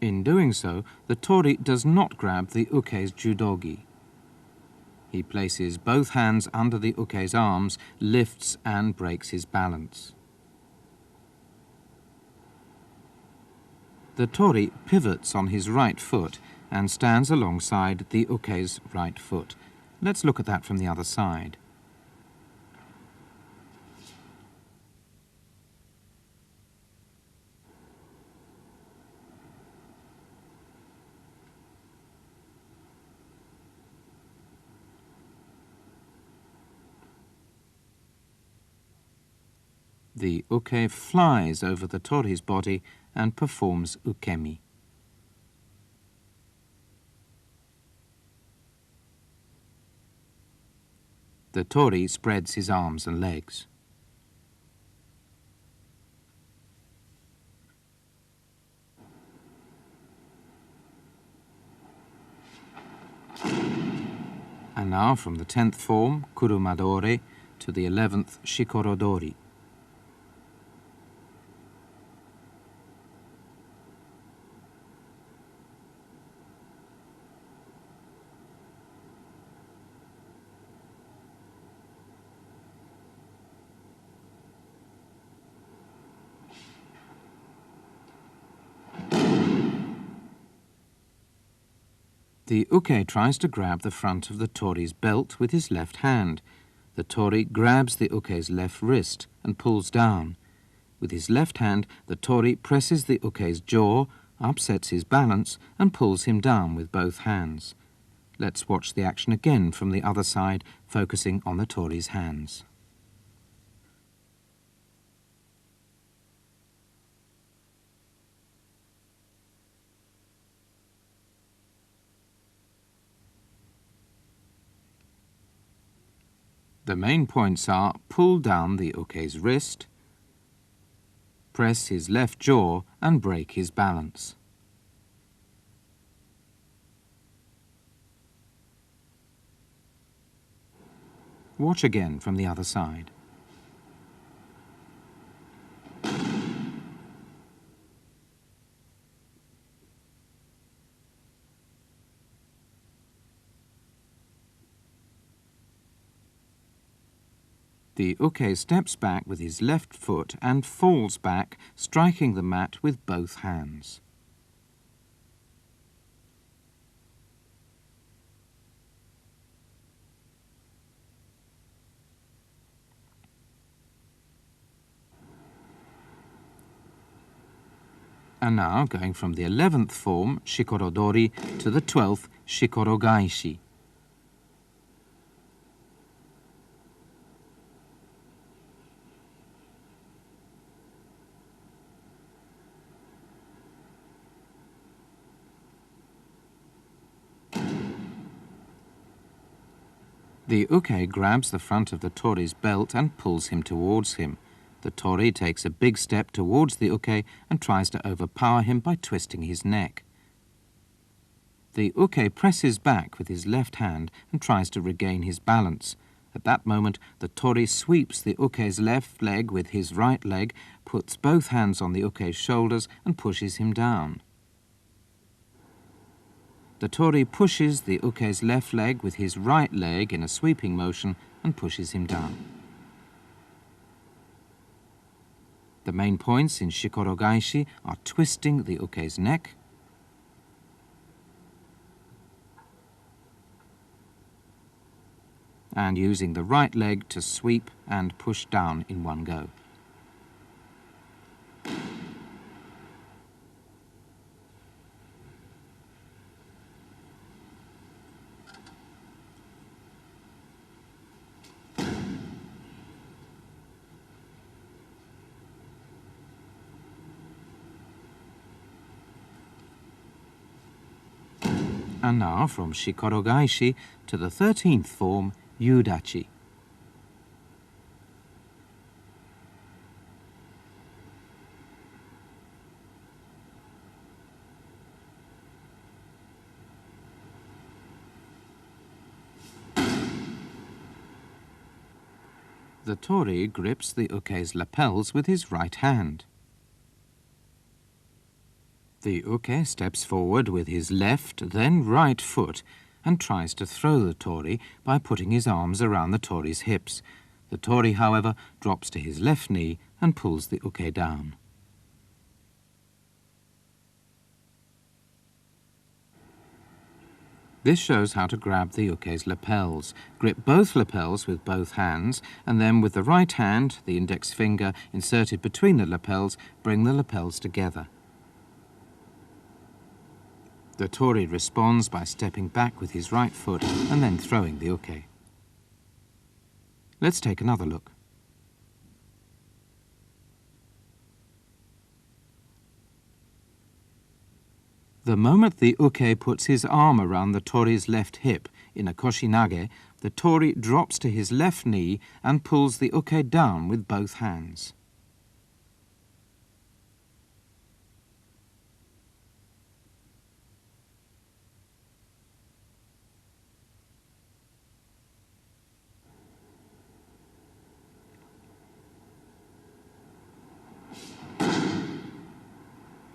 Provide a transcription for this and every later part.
In doing so, the tori does not grab the uke's judogi. He places both hands under the uke's arms, lifts and breaks his balance. The tori pivots on his right foot and stands alongside the uke's right foot. Let's look at that from the other side. The uke flies over the tori's body and performs ukemi. The tori spreads his arms and legs. And now from the 10th form, kurumadore, to the 11th, shikorodori. The uke tries to grab the front of the tori's belt with his left hand. The tori grabs the uke's left wrist and pulls down. With his left hand, the tori presses the uke's jaw, upsets his balance and pulls him down with both hands. Let's watch the action again from the other side, focusing on the tori's hands. The main points are pull down the uke's wrist, press his left jaw and break his balance. Watch again from the other side. The uke steps back with his left foot and falls back, striking the mat with both hands. And now, going from the 11th form, shikorodori, to the 12th, shikorogaishi. The uke grabs the front of the tori's belt and pulls him towards him. The tori takes a big step towards the uke and tries to overpower him by twisting his neck. The uke presses back with his left hand and tries to regain his balance. At that moment, the tori sweeps the uke's left leg with his right leg, puts both hands on the uke's shoulders and pushes him down. The tori pushes the uke's left leg with his right leg in a sweeping motion and pushes him down. The main points in shikorogaishi are twisting the uke's neck, and using the right leg to sweep and push down in one go. And now from shikorogaishi to the 13th form, yudachi. The tori grips the uke's lapels with his right hand. The uke steps forward with his left, then right foot and tries to throw the tori by putting his arms around the tori's hips. The tori, however, drops to his left knee and pulls the uke down. This shows how to grab the uke's lapels. Grip both lapels with both hands, and then with the right hand, the index finger inserted between the lapels, bring the lapels together. The tori responds by stepping back with his right foot and then throwing the uke. Let's take another look. The moment the uke puts his arm around the tori's left hip in a koshinage, the tori drops to his left knee and pulls the uke down with both hands.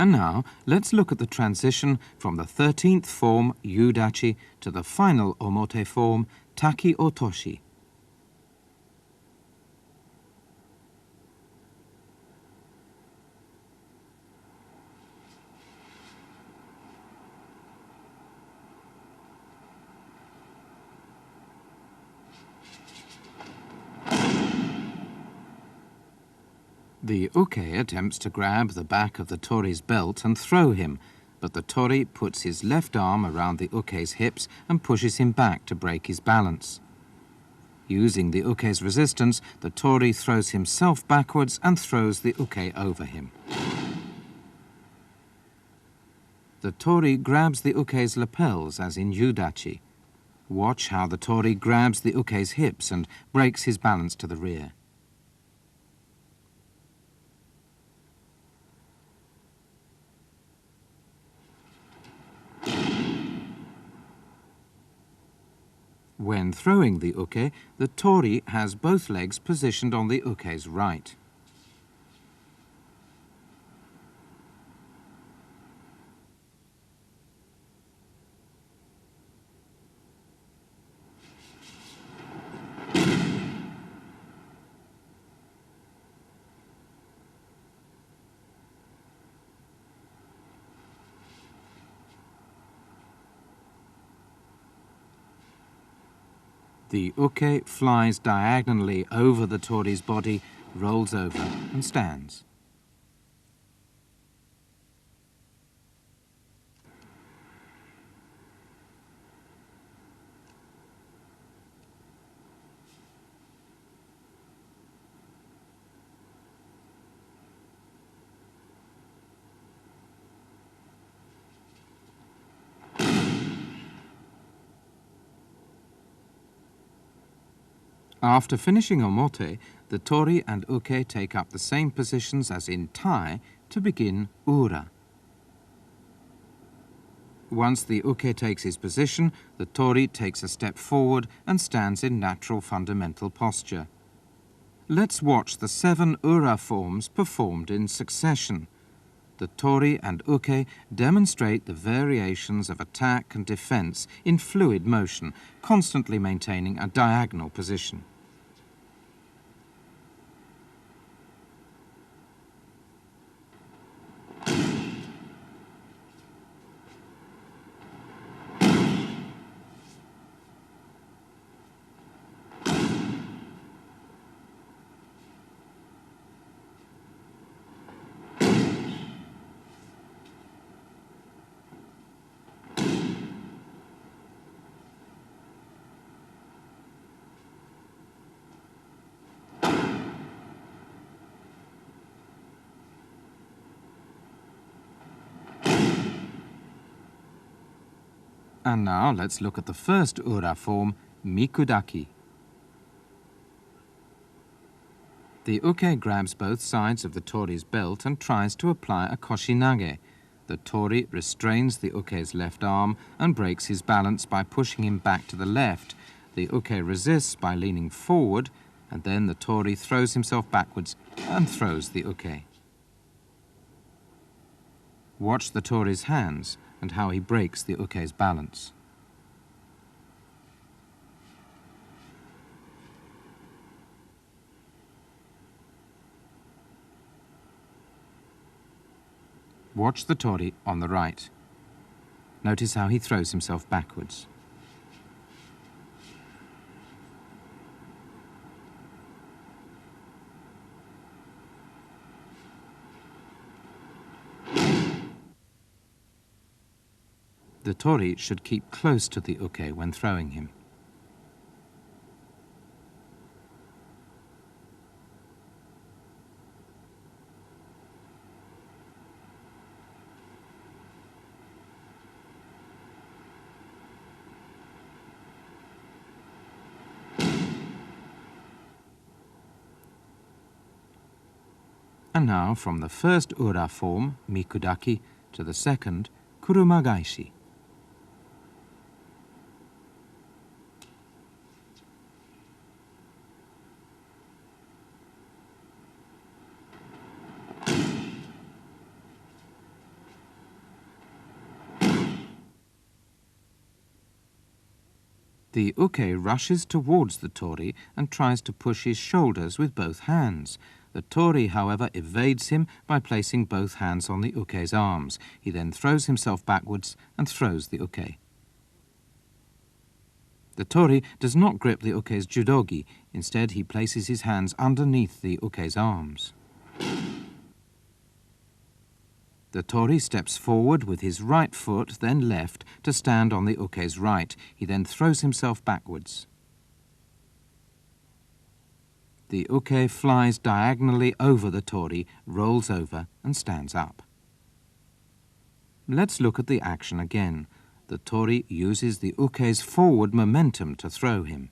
And now, let's look at the transition from the 13th form, yudachi, to the final omote form, taki otoshi. The uke attempts to grab the back of the tori's belt and throw him, but the tori puts his left arm around the uke's hips and pushes him back to break his balance. Using the uke's resistance, the tori throws himself backwards and throws the uke over him. The tori grabs the uke's lapels as in yudachi. Watch how the tori grabs the uke's hips and breaks his balance to the rear. When throwing the uke, the tori has both legs positioned on the uke's right. The uke flies diagonally over the tori's body, rolls over and stands. After finishing omote, the tori and uke take up the same positions as in tai to begin ura. Once the uke takes his position, the tori takes a step forward and stands in natural fundamental posture. Let's watch the 7 ura forms performed in succession. The tori and uke demonstrate the variations of attack and defense in fluid motion, constantly maintaining a diagonal position. And now let's look at the first ura form, mikudaki. The uke grabs both sides of the tori's belt and tries to apply a koshinage. The tori restrains the uke's left arm and breaks his balance by pushing him back to the left. The uke resists by leaning forward, and then the tori throws himself backwards and throws the uke. Watch the tori's hands and how he breaks the uke's balance. Watch the tori on the right. Notice how he throws himself backwards. The tori should keep close to the uke when throwing him. And now from the first ura form, mikudaki, to the second, kurumagaishi. The uke rushes towards the tori and tries to push his shoulders with both hands. The tori, however, evades him by placing both hands on the uke's arms. He then throws himself backwards and throws the uke. The tori does not grip the uke's judogi. Instead, he places his hands underneath the uke's arms. The tori steps forward with his right foot, then left, to stand on the uke's right. He then throws himself backwards. The uke flies diagonally over the tori, rolls over and stands up. Let's look at the action again. The tori uses the uke's forward momentum to throw him.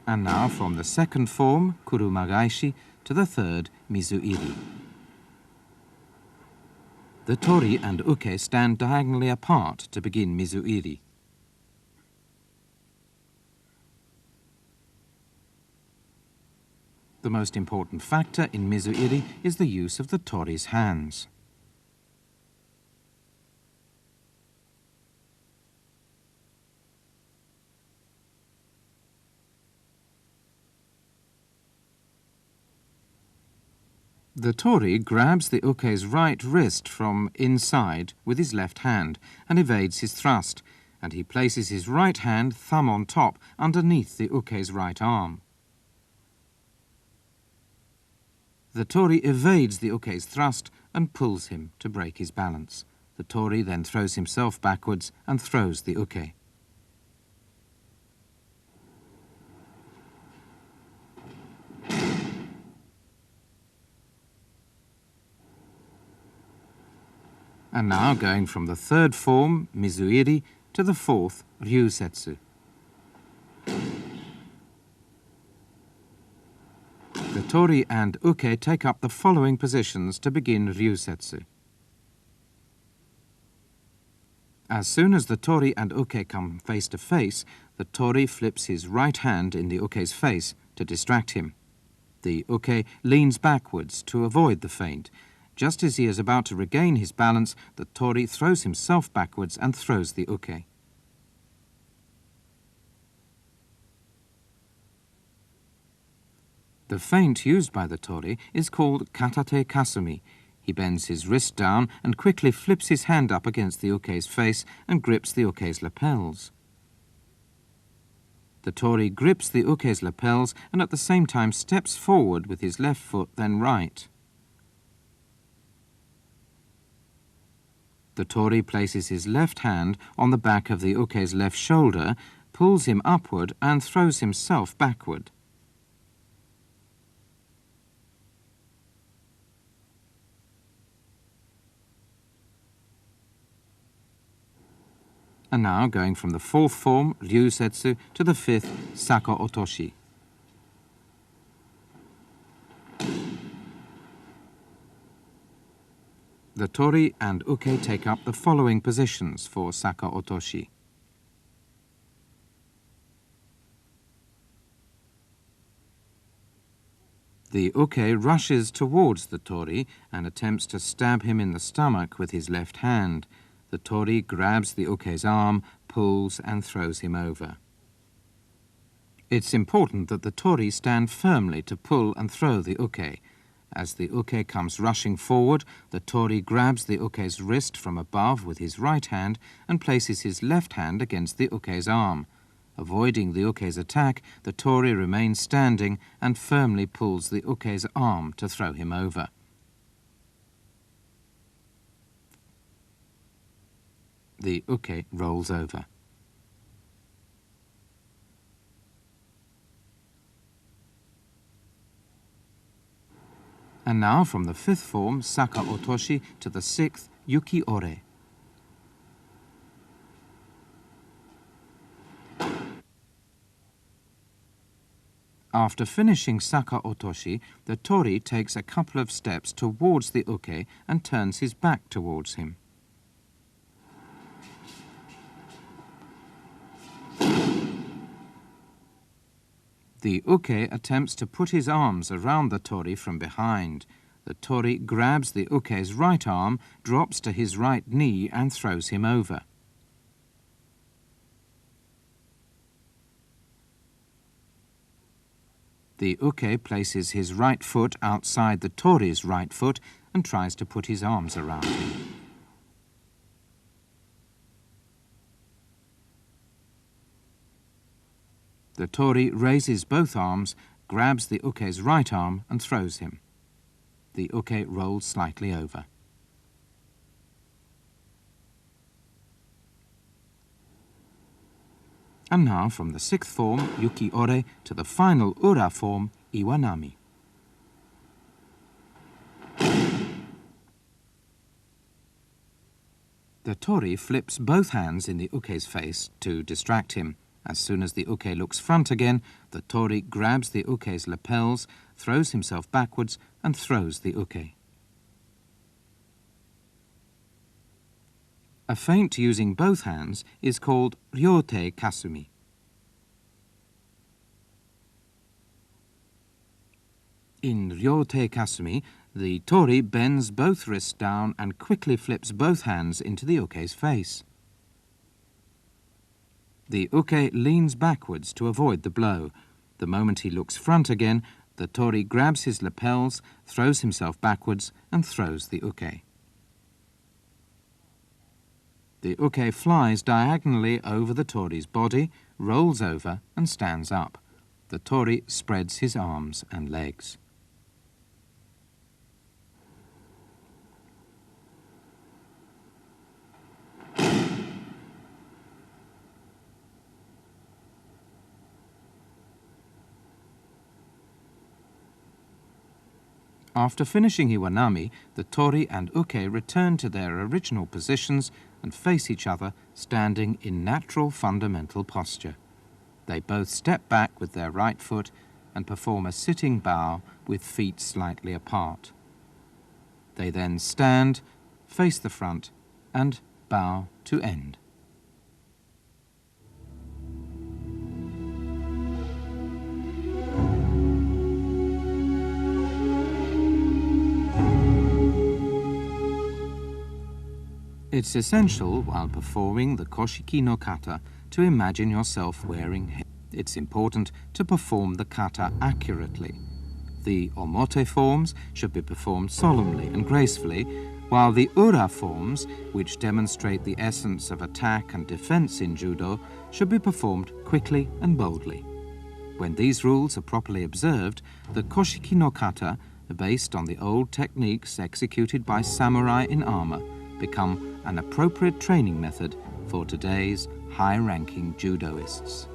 And now from the second form, kurumagaishi, to the third, mizuiri. The tori and uke stand diagonally apart to begin mizuiri. The most important factor in mizuiri is the use of the tori's hands. The tori grabs the uke's right wrist from inside with his left hand and evades his thrust, and he places his right hand, thumb on top, underneath the uke's right arm. The tori evades the uke's thrust and pulls him to break his balance. The tori then throws himself backwards and throws the uke. And now going from the third form, mizuiri, to the fourth, ryusetsu. The tori and uke take up the following positions to begin ryusetsu. As soon as the tori and uke come face to face, the tori flips his right hand in the uke's face to distract him. The uke leans backwards to avoid the feint. Just as he is about to regain his balance, the tori throws himself backwards and throws the uke. The feint used by the tori is called katate kasumi. He bends his wrist down and quickly flips his hand up against the uke's face and grips the uke's lapels. The tori grips the uke's lapels and at the same time steps forward with his left foot, then right. The tori places his left hand on the back of the uke's left shoulder, pulls him upward and throws himself backward. And now going from the fourth form, ryusetsu, to the fifth, sako otoshi. The tori and uke take up the following positions for sako otoshi. The uke rushes towards the tori and attempts to stab him in the stomach with his left hand. The tori grabs the uke's arm, pulls and throws him over. It's important that the tori stand firmly to pull and throw the uke. As the uke comes rushing forward, the tori grabs the uke's wrist from above with his right hand and places his left hand against the uke's arm. Avoiding the uke's attack, the tori remains standing and firmly pulls the uke's arm to throw him over. The uke rolls over. And now from the fifth form, Saka Otoshi, to the sixth, Yuki Ore. After finishing Saka Otoshi, the tori takes a couple of steps towards the uke and turns his back towards him. The uke attempts to put his arms around the tori from behind. The tori grabs the uke's right arm, drops to his right knee and throws him over. The uke places his right foot outside the tori's right foot and tries to put his arms around him. The tori raises both arms, grabs the uke's right arm and throws him. The uke rolls slightly over. And now from the sixth form, Yuki Ore, to the final ura form, Iwanami. The tori flips both hands in the uke's face to distract him. As soon as the uke looks front again, the tori grabs the uke's lapels, throws himself backwards and throws the uke. A feint using both hands is called ryote kasumi. In ryote kasumi, the tori bends both wrists down and quickly flips both hands into the uke's face. The uke leans backwards to avoid the blow. The moment he looks front again, the tori grabs his lapels, throws himself backwards and throws the uke. The uke flies diagonally over the tori's body, rolls over and stands up. The tori spreads his arms and legs. After finishing Iwanami, the tori and uke return to their original positions and face each other, standing in natural fundamental posture. They both step back with their right foot and perform a sitting bow with feet slightly apart. They then stand, face the front, and bow to end. It's essential, while performing the Koshiki-no-Kata, to imagine yourself wearing. It's important to perform the kata accurately. The omote forms should be performed solemnly and gracefully, while the ura forms, which demonstrate the essence of attack and defense in judo, should be performed quickly and boldly. When these rules are properly observed, the Koshiki-no-Kata, based on the old techniques executed by samurai in armor, become an appropriate training method for today's high-ranking judoists.